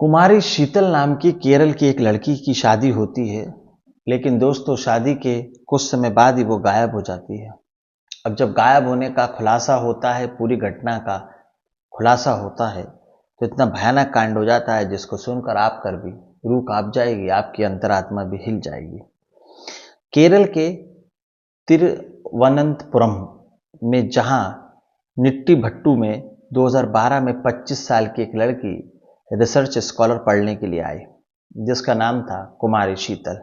कुमारी शीतल नाम की केरल की एक लड़की की शादी होती है, लेकिन दोस्तों शादी के कुछ समय बाद ही वो गायब हो जाती है। अब जब गायब होने का खुलासा होता है, पूरी घटना का खुलासा होता है, तो इतना भयानक कांड हो जाता है जिसको सुनकर आप कर भी रूह कांप जाएगी, आपकी अंतरात्मा भी हिल जाएगी। केरल के तिरुवनंतपुरम में जहां निट्टीभट्टू में 2012 में 25 साल की एक लड़की रिसर्च स्कॉलर पढ़ने के लिए आई, जिसका नाम था कुमारी शीतल।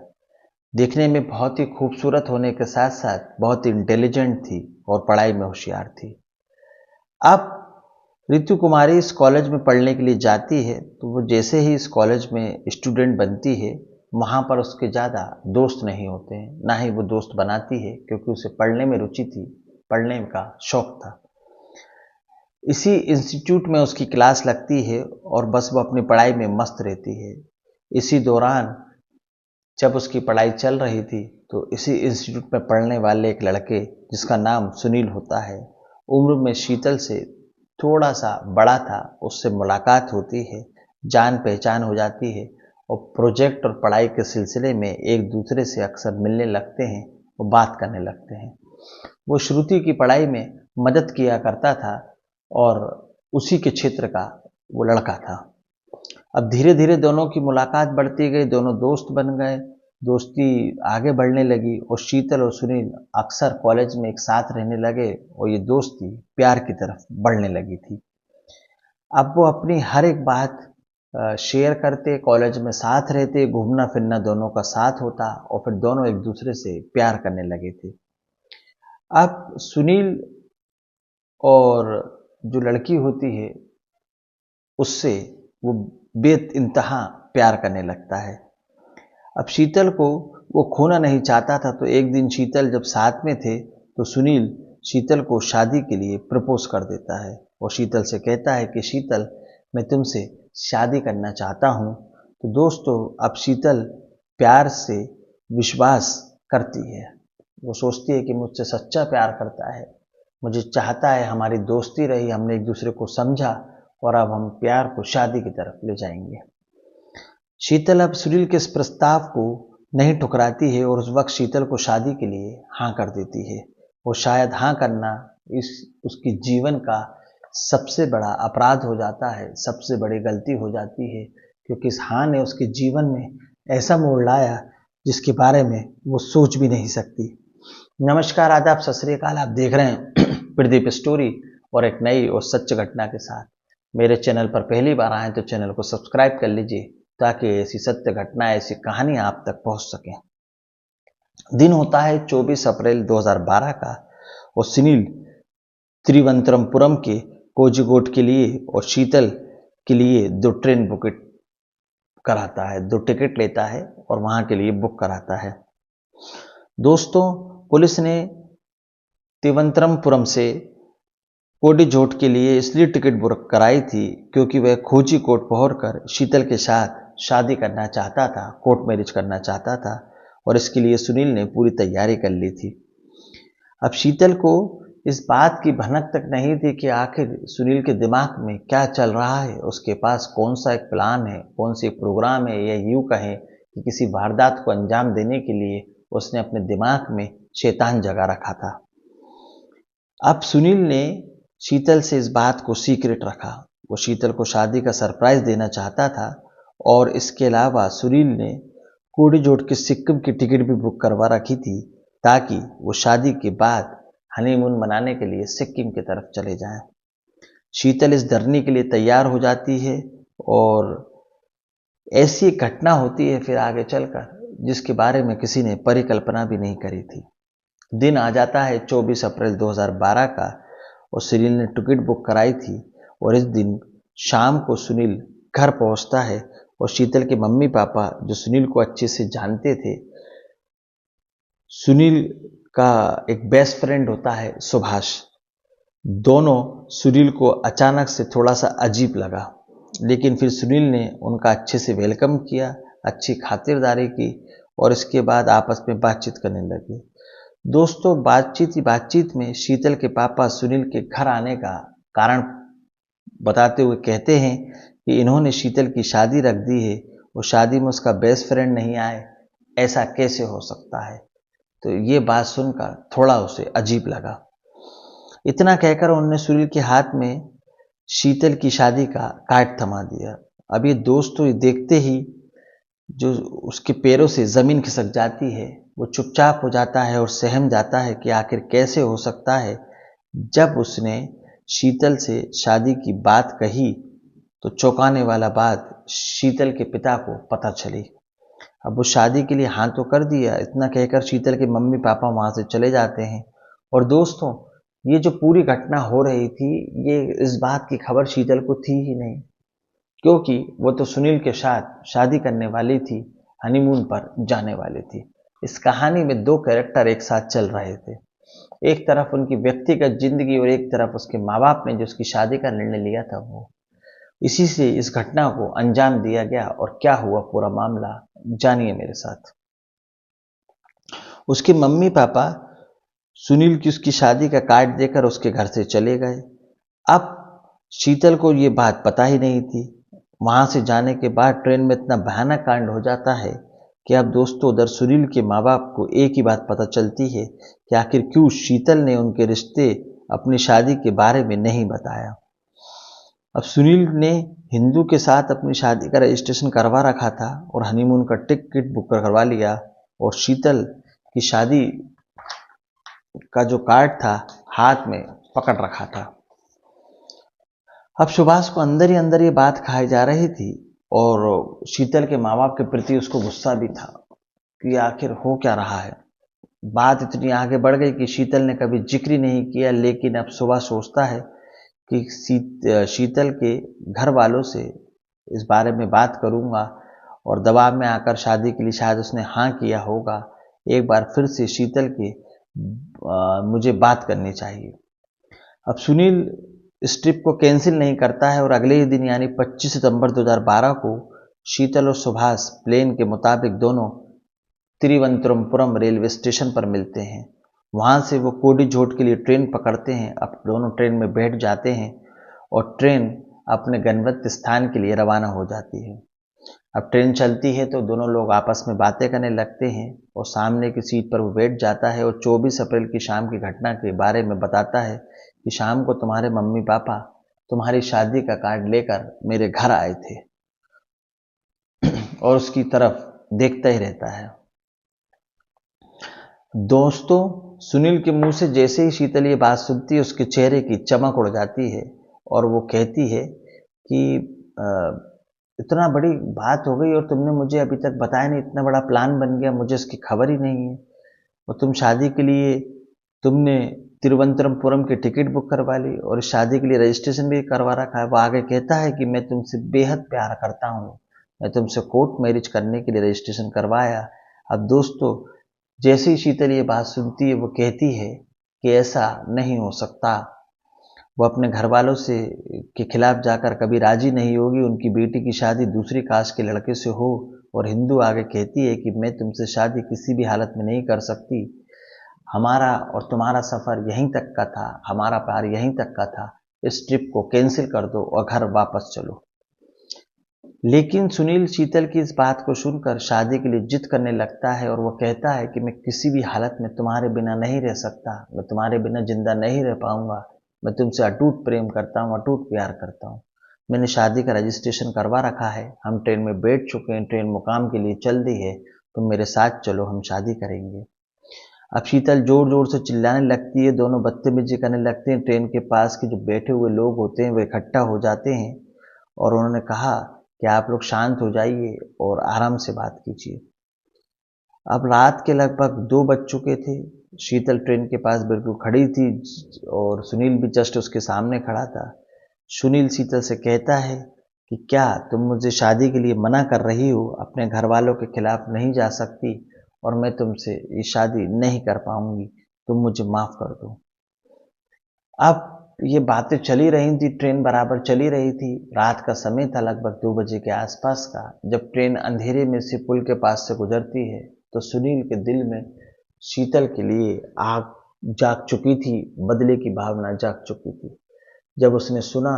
देखने में बहुत ही खूबसूरत होने के साथ साथ बहुत ही इंटेलिजेंट थी और पढ़ाई में होशियार थी। अब ऋतु कुमारी इस कॉलेज में पढ़ने के लिए जाती है, तो वो जैसे ही इस कॉलेज में स्टूडेंट बनती है, वहाँ पर उसके ज़्यादा दोस्त नहीं होते हैं, ना ही वो दोस्त बनाती है, क्योंकि उसे पढ़ने में रुचि थी, पढ़ने का शौक था। इसी इंस्टीट्यूट में उसकी क्लास लगती है और बस वो अपनी पढ़ाई में मस्त रहती है। इसी दौरान जब उसकी पढ़ाई चल रही थी, तो इसी इंस्टीट्यूट में पढ़ने वाले एक लड़के जिसका नाम सुनील होता है, उम्र में शीतल से थोड़ा सा बड़ा था, उससे मुलाकात होती है, जान पहचान हो जाती है और प्रोजेक्ट और पढ़ाई के सिलसिले में एक दूसरे से अक्सर मिलने लगते हैं और बात करने लगते हैं। वो श्रुति की पढ़ाई में मदद किया करता था और उसी के क्षेत्र का वो लड़का था। अब धीरे धीरे दोनों की मुलाकात बढ़ती गई, दोनों दोस्त बन गए, दोस्ती आगे बढ़ने लगी और शीतल और सुनील अक्सर कॉलेज में एक साथ रहने लगे और ये दोस्ती प्यार की तरफ बढ़ने लगी थी। अब वो अपनी हर एक बात शेयर करते, कॉलेज में साथ रहते, घूमना फिरना दोनों का साथ होता और फिर दोनों एक दूसरे से प्यार करने लगे थे। अब सुनील और जो लड़की होती है उससे वो बेइंतहा प्यार करने लगता है। अब शीतल को वो खोना नहीं चाहता था, तो एक दिन शीतल जब साथ में थे तो सुनील शीतल को शादी के लिए प्रपोज कर देता है और शीतल से कहता है कि शीतल, मैं तुमसे शादी करना चाहता हूँ। तो दोस्तों अब शीतल प्यार से विश्वास करती है, वो सोचती है कि मुझसे सच्चा प्यार करता है, मुझे चाहता है, हमारी दोस्ती रही, हमने एक दूसरे को समझा और अब हम प्यार को शादी की तरफ ले जाएंगे। शीतल अब सुनील के इस प्रस्ताव को नहीं ठुकराती है और उस वक्त शीतल को शादी के लिए हाँ कर देती है। वो शायद हाँ करना उसकी जीवन का सबसे बड़ा अपराध हो जाता है, सबसे बड़ी गलती हो जाती है, क्योंकि इस हाँ ने उसके जीवन में ऐसा मोड़ लाया जिसके बारे में वो सोच भी नहीं सकती। नमस्कार, आदाब, सत श्री अकाल। आप देख रहे हैं प्रदीप स्टोरी और एक नई और सच्ची घटना के साथ। मेरे चैनल पर पहली बार आए तो चैनल को सब्सक्राइब कर लीजिए, ताकि ऐसी सत्य घटना, ऐसी कहानी आप तक पहुंच सके। दिन होता है 24 अप्रैल 2012 का और सुनील तिरुवनंतपुरम के कोझिकोड के लिए और शीतल के लिए 2 ट्रेन बुक कराता है, 2 टिकट लेता है और वहां के लिए बुक कराता है। दोस्तों, पुलिस ने तिरुवनंतपुरम से कोझिकोड के लिए इसलिए टिकट बुक कराई थी क्योंकि वह कोझिकोड पहुंचकर शीतल के साथ शादी करना चाहता था, कोर्ट मैरिज करना चाहता था और इसके लिए सुनील ने पूरी तैयारी कर ली थी। अब शीतल को इस बात की भनक तक नहीं थी कि आखिर सुनील के दिमाग में क्या चल रहा है, उसके पास कौन सा एक प्लान है, कौन सी प्रोग्राम है, या यूं कहें कि किसी वारदात को अंजाम देने के लिए उसने अपने दिमाग में शैतान जगा रखा था। अब सुनील ने शीतल से इस बात को सीक्रेट रखा। वो शीतल को शादी का सरप्राइज देना चाहता था और इसके अलावा सुनील ने कोझिकोड के सिक्किम की टिकट भी बुक करवा रखी थी, ताकि वो शादी के बाद हनीमून मनाने के लिए सिक्किम की तरफ चले जाएं। शीतल इस धरने के लिए तैयार हो जाती है और ऐसी एक घटना होती है फिर आगे चलकर जिसके बारे में किसी ने परिकल्पना भी नहीं करी थी। दिन आ जाता है 24 अप्रैल 2012 का और सुनील ने टिकट बुक कराई थी और इस दिन शाम को सुनील घर पहुंचता है और शीतल के मम्मी पापा, जो सुनील को अच्छे से जानते थे, सुनील का एक बेस्ट फ्रेंड होता है सुभाष, दोनों सुनील को अचानक से थोड़ा सा अजीब लगा, लेकिन फिर सुनील ने उनका अच्छे से वेलकम किया, अच्छी खातिरदारी की और इसके बाद आपस में बातचीत करने लगे। दोस्तों, बातचीत में शीतल के पापा सुनील के घर आने का कारण बताते हुए कहते हैं कि इन्होंने शीतल की शादी रख दी है, वो शादी में उसका बेस्ट फ्रेंड नहीं आए, ऐसा कैसे हो सकता है। तो ये बात सुनकर थोड़ा उसे अजीब लगा। इतना कहकर उन्होंने सुनील के हाथ में शीतल की शादी का कार्ड थमा दिया। अब ये दोस्त तो ये देखते ही जो उसके पैरों से जमीन खिसक जाती है, वो चुपचाप हो जाता है और सहम जाता है कि आखिर कैसे हो सकता है। जब उसने शीतल से शादी की बात कही तो चौंकाने वाला बात शीतल के पिता को पता चली। अब वो शादी के लिए हाँ तो कर दिया, इतना कहकर शीतल के मम्मी पापा वहां से चले जाते हैं। और दोस्तों, ये जो पूरी घटना हो रही थी, ये इस बात की खबर शीतल को थी ही नहीं, क्योंकि वो तो सुनील के साथ शादी करने वाली थी, हनीमून पर जाने वाली थी। इस कहानी में दो कैरेक्टर एक साथ चल रहे थे, एक तरफ उनकी व्यक्तिगत जिंदगी और एक तरफ उसके माँ बाप ने जो उसकी शादी का निर्णय लिया था वो। इसी से इस घटना को अंजाम दिया गया। और क्या हुआ पूरा मामला, जानिए मेरे साथ। उसके मम्मी पापा सुनील की उसकी शादी का कार्ड देकर उसके घर से चले गए। अब शीतल को ये बात पता ही नहीं थी। वहां से जाने के बाद ट्रेन में इतना भयानक कांड हो जाता है कि अब दोस्तों, उधर सुनील के माँ बाप को एक ही बात पता चलती है कि आखिर क्यों शीतल ने उनके रिश्ते, अपनी शादी के बारे में नहीं बताया। अब सुनील ने हिंदू के साथ अपनी शादी का रजिस्ट्रेशन करवा रखा था और हनीमून का टिकट बुक करवा लिया, और शीतल की शादी का जो कार्ड था हाथ में पकड़ रखा था। अब सुभाष को अंदर ही अंदर ये बात खाई जा रही थी, और शीतल के माँ बाप के प्रति उसको गुस्सा भी था कि आखिर हो क्या रहा है। बात इतनी आगे बढ़ गई कि शीतल ने कभी जिक्र नहीं किया, लेकिन अब सुभाष सोचता है कि शीतल के घर वालों से इस बारे में बात करूंगा, और दबाव में आकर शादी के लिए शायद उसने हाँ किया होगा। एक बार फिर से शीतल के मुझे बात करनी चाहिए। अब सुनील इस ट्रिप को कैंसिल नहीं करता है और अगले ही दिन यानी 25 सितंबर 2012 को शीतल और सुभाष प्लान के मुताबिक दोनों तिरुवनंतपुरम रेलवे स्टेशन पर मिलते हैं। वहां से वो कोडीझोट के लिए ट्रेन पकड़ते हैं। अब दोनों ट्रेन में बैठ जाते हैं और ट्रेन अपने गंतव्य स्थान के लिए रवाना हो जाती है। अब ट्रेन चलती है तो दोनों लोग आपस में बातें करने लगते हैं, और सामने की सीट पर वो बैठ जाता है और 24 अप्रैल की शाम की घटना के बारे में बताता है कि शाम को तुम्हारे मम्मी पापा तुम्हारी शादी का कार्ड लेकर मेरे घर आए थे, और उसकी तरफ देखता ही रहता है। दोस्तों, सुनील के मुंह से जैसे ही शीतल ये बात सुनती है, उसके चेहरे की चमक उड़ जाती है और वो कहती है कि इतना बड़ी बात हो गई और तुमने मुझे अभी तक बताया नहीं, इतना बड़ा प्लान बन गया, मुझे इसकी खबर ही नहीं है। और तुम शादी के लिए तुमने तिरुवनंतपुरम की टिकट बुक करवा ली और शादी के लिए रजिस्ट्रेशन भी करवा रखा है। वो आगे कहता है कि मैं तुमसे बेहद प्यार करता हूँ, मैं तुमसे कोर्ट मैरिज करने के लिए रजिस्ट्रेशन करवाया। अब दोस्तों, जैसे ही शीतल ये बात सुनती है, वो कहती है कि ऐसा नहीं हो सकता। वो अपने घर वालों से के खिलाफ जाकर कभी राजी नहीं होगी उनकी बेटी की शादी दूसरी कास्ट के लड़के से हो। और हिंदू आगे कहती है कि मैं तुमसे शादी किसी भी हालत में नहीं कर सकती, हमारा और तुम्हारा सफ़र यहीं तक का था, हमारा प्यार यहीं तक का था, इस ट्रिप को कैंसिल कर दो और घर वापस चलो। लेकिन सुनील शीतल की इस बात को सुनकर शादी के लिए जिद करने लगता है, और वो कहता है कि मैं किसी भी हालत में तुम्हारे बिना नहीं रह सकता, मैं तुम्हारे बिना जिंदा नहीं रह पाऊंगा, मैं तुमसे अटूट प्रेम करता हूँ, अटूट प्यार करता हूँ। मैंने शादी का रजिस्ट्रेशन करवा रखा है, हम ट्रेन में बैठ चुके हैं, ट्रेन मुकाम के लिए चल दी है, तुम मेरे साथ चलो, हम शादी करेंगे। अब शीतल जोर जोर से चिल्लाने लगती है, दोनों बदतमीजी करने लगते हैं। ट्रेन के पास के जो बैठे हुए लोग होते हैं वो इकट्ठा हो जाते हैं, और उन्होंने कहा कि आप लोग शांत हो जाइए और आराम से बात कीजिए। अब रात के लगभग 2 बज चुके थे। शीतल ट्रेन के पास बिल्कुल खड़ी थी और सुनील भी जस्ट उसके सामने खड़ा था। सुनील शीतल से कहता है कि क्या तुम मुझे शादी के लिए मना कर रही हो, अपने घर वालों के खिलाफ नहीं जा सकती, और मैं तुमसे ये शादी नहीं कर पाऊंगी, तुम मुझे माफ कर दो। अब ये बातें चली रही थी, ट्रेन बराबर चली रही थी। रात का समय था, लगभग 2 बजे के आसपास का। जब ट्रेन अंधेरे में से पुल के पास से गुजरती है तो सुनील के दिल में शीतल के लिए आग जाग चुकी थी, बदले की भावना जाग चुकी थी। जब उसने सुना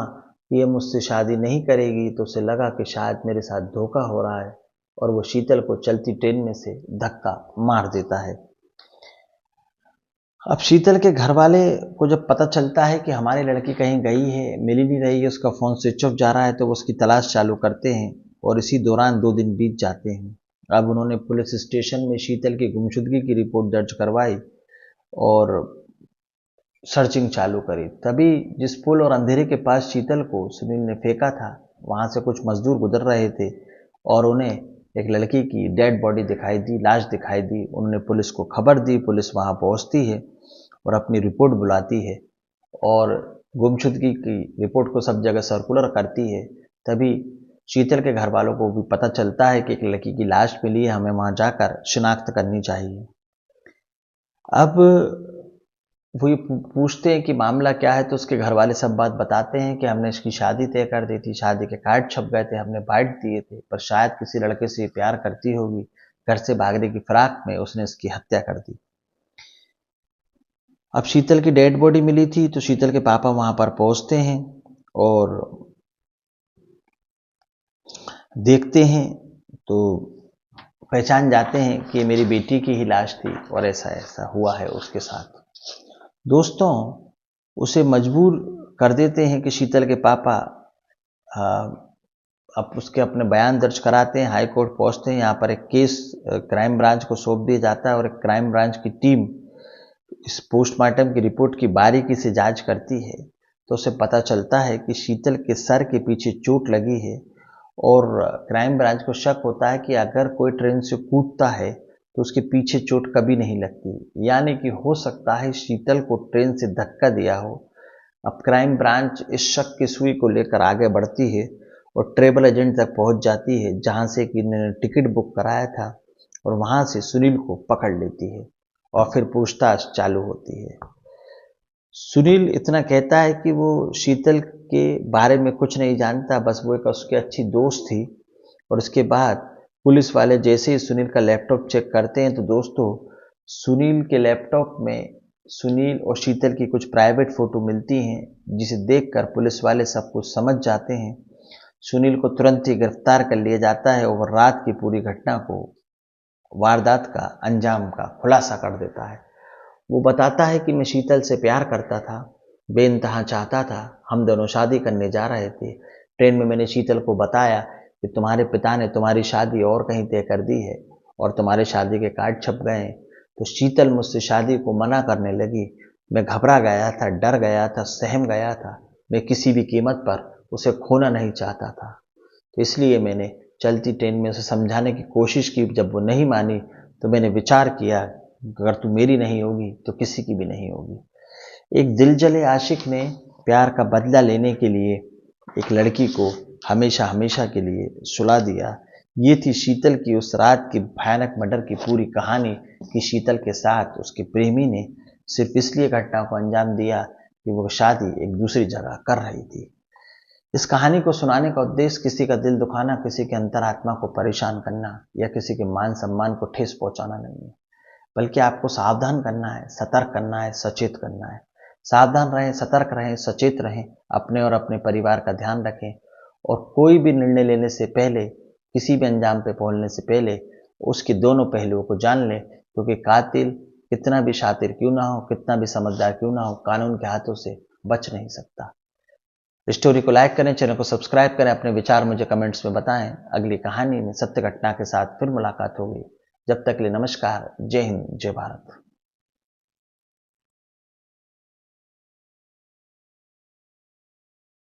कि ये मुझसे शादी नहीं करेगी, तो उसे लगा कि शायद मेरे साथ धोखा हो रहा है और वो शीतल को चलती ट्रेन में से धक्का मार देता है। अब शीतल के घर वाले को जब पता चलता है कि हमारी लड़की कहीं गई है, मिल ही नहीं रही है, उसका फ़ोन स्विच ऑफ जा रहा है, तो वो उसकी तलाश चालू करते हैं और इसी दौरान 2 दिन बीत जाते हैं। अब उन्होंने पुलिस स्टेशन में शीतल की गुमशुदगी की रिपोर्ट दर्ज करवाई और सर्चिंग चालू करी। तभी जिस पुल और अंधेरे के पास शीतल को सुनील ने फेंका था, वहां से कुछ मजदूर गुजर रहे थे और उन्हें एक लड़की की डेड बॉडी दिखाई दी, लाश दिखाई दी। उन्होंने पुलिस को खबर दी, पुलिस वहां पहुंचती है और अपनी रिपोर्ट बुलाती है और गुमशुदगी की रिपोर्ट को सब जगह सर्कुलर करती है। तभी शीतल के घर वालों को भी पता चलता है कि एक लड़की की लाश मिली है, हमें वहां जाकर शिनाख्त करनी चाहिए। अब वो ये पूछते हैं कि मामला क्या है, तो उसके घर वाले सब बात बताते हैं कि हमने इसकी शादी तय कर दी थी, शादी के कार्ड छप गए थे, हमने बाइट दिए थे, पर शायद किसी लड़के से प्यार करती होगी, घर से भागने की फिराक में उसने इसकी हत्या कर दी। अब शीतल की डेड बॉडी मिली थी, तो शीतल के पापा वहां पर पहुंचते हैं और देखते हैं तो पहचान जाते हैं कि मेरी बेटी की ही लाश थी और ऐसा ऐसा हुआ है उसके साथ। दोस्तों, उसे मजबूर कर देते हैं कि शीतल के पापा अब उसके अपने बयान दर्ज कराते हैं, हाई कोर्ट पहुंचते हैं। यहाँ पर एक केस क्राइम ब्रांच को सौंप दिया जाता है और एक क्राइम ब्रांच की टीम इस पोस्टमार्टम की रिपोर्ट की बारीकी से जांच करती है। तो उसे पता चलता है कि शीतल के सर के पीछे चोट लगी है और क्राइम ब्रांच को शक होता है कि अगर कोई ट्रेन से कूदता है तो उसके पीछे चोट कभी नहीं लगती, यानी कि हो सकता है शीतल को ट्रेन से धक्का दिया हो। अब क्राइम ब्रांच इस शक की सुई को लेकर आगे बढ़ती है और ट्रेवल एजेंट तक पहुंच जाती है, जहां से कि इन्होंने टिकट बुक कराया था, और वहां से सुनील को पकड़ लेती है और फिर पूछताछ चालू होती है। सुनील इतना कहता है कि वो शीतल के बारे में कुछ नहीं जानता, बस वो एक उसकी अच्छी दोस्त थी। और उसके बाद पुलिस वाले जैसे ही सुनील का लैपटॉप चेक करते हैं, तो दोस्तों सुनील के लैपटॉप में सुनील और शीतल की कुछ प्राइवेट फोटो मिलती हैं, जिसे देखकर पुलिस वाले सब कुछ समझ जाते हैं। सुनील को तुरंत ही गिरफ्तार कर लिया जाता है और रात की पूरी घटना को, वारदात का अंजाम का खुलासा कर देता है। वो बताता है कि मैं शीतल से प्यार करता था, बेइंतहा चाहता था, हम दोनों शादी करने जा रहे थे। ट्रेन में मैंने शीतल को बताया कि तुम्हारे पिता ने तुम्हारी शादी और कहीं तय कर दी है और तुम्हारे शादी के कार्ड छप गए हैं। तो शीतल मुझसे शादी को मना करने लगी। मैं घबरा गया था, डर गया था, सहम गया था। मैं किसी भी कीमत पर उसे खोना नहीं चाहता था, तो इसलिए मैंने चलती ट्रेन में उसे समझाने की कोशिश की। जब वो नहीं मानी तो मैंने विचार किया, अगर तू मेरी नहीं होगी तो किसी की भी नहीं होगी। एक दिल जले आशिक ने प्यार का बदला लेने के लिए एक लड़की को हमेशा हमेशा के लिए सुला दिया। ये थी शीतल की उस रात की भयानक मर्डर की पूरी कहानी कि शीतल के साथ उसके प्रेमी ने सिर्फ इसलिए घटना को अंजाम दिया कि वो शादी एक दूसरी जगह कर रही थी। इस कहानी को सुनाने का उद्देश्य किसी का दिल दुखाना, किसी के अंतरात्मा को परेशान करना या किसी के मान सम्मान को ठेस पहुंचाना नहीं है, बल्कि आपको सावधान करना है, सतर्क करना है, सचेत करना है। सावधान रहें, सतर्क रहें, सचेत रहें, अपने और अपने परिवार का ध्यान रखें और कोई भी निर्णय लेने से पहले, किसी भी अंजाम पे पहुंचने से पहले उसके दोनों पहलुओं को जान लें, क्योंकि कातिल कितना भी शातिर क्यों ना हो, कितना भी समझदार क्यों ना हो, कानून के हाथों से बच नहीं सकता। स्टोरी को लाइक करें, चैनल को सब्सक्राइब करें, अपने विचार मुझे कमेंट्स में बताएं। अगली कहानी में सत्य घटना के साथ फिर मुलाकात होगी। जब तक के लिए नमस्कार, जय हिंद, जय भारत।